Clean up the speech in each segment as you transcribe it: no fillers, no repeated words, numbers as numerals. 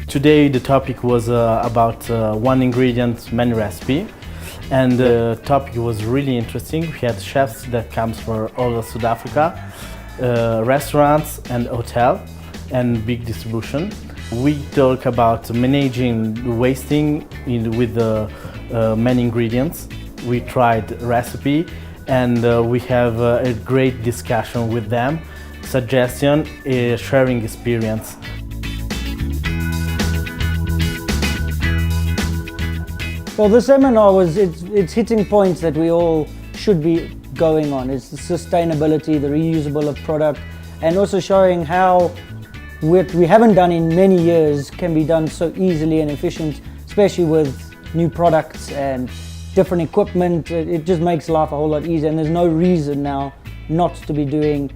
Today the topic was about one ingredient many recipe, and the topic was really interesting. We had chefs that comes from all of South Africa, restaurants and hotel and big distribution. We talk about managing wasting with the many ingredients. We tried recipe and we have a great discussion with them, suggestion, sharing experience. Well, the seminar it's hitting points that we all should be going on. It's the sustainability, the reusable of product, and also showing how what we haven't done in many years can be done so easily and efficient, especially with new products and different equipment. It just makes life a whole lot easier, and there's no reason now not to be doing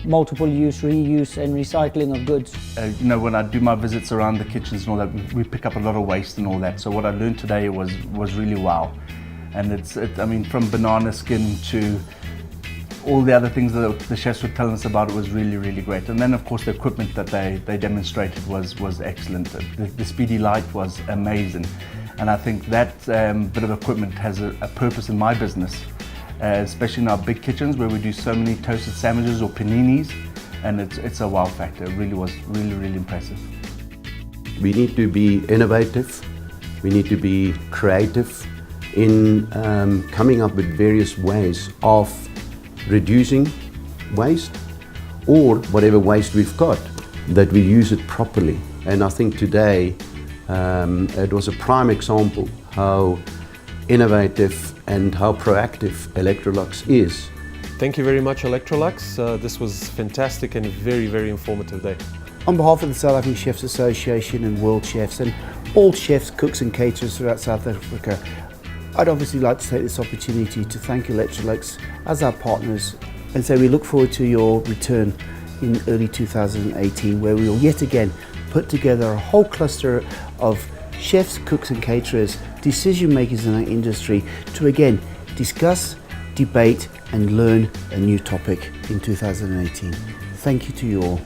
multiple use, reuse and recycling of goods. When I do my visits around the kitchens and all that, we pick up a lot of waste and all that. So what I learned today was really wow. And I mean, from banana skin to all the other things that the chefs were telling us about, it was really, really great. And then of course the equipment that they demonstrated was excellent. The speedy light was amazing. And I think that bit of equipment has a purpose in my business. Especially in our big kitchens where we do so many toasted sandwiches or paninis, and it's a wow factor. It really was really impressive. We need to be innovative, we need to be creative in coming up with various ways of reducing waste, or whatever waste we've got, that we use it properly. And I think today it was a prime example how innovative and how proactive Electrolux is. Thank you very much, Electrolux. This was fantastic and very informative day. On behalf of the South African Chefs Association and World Chefs and all chefs, cooks and caterers throughout South Africa, I'd obviously like to take this opportunity to thank Electrolux as our partners and say we look forward to your return in early 2018, where we will yet again put together a whole cluster of chefs, cooks and caterers, decision makers in our industry to again discuss, debate and learn a new topic in 2018. Thank you to you all.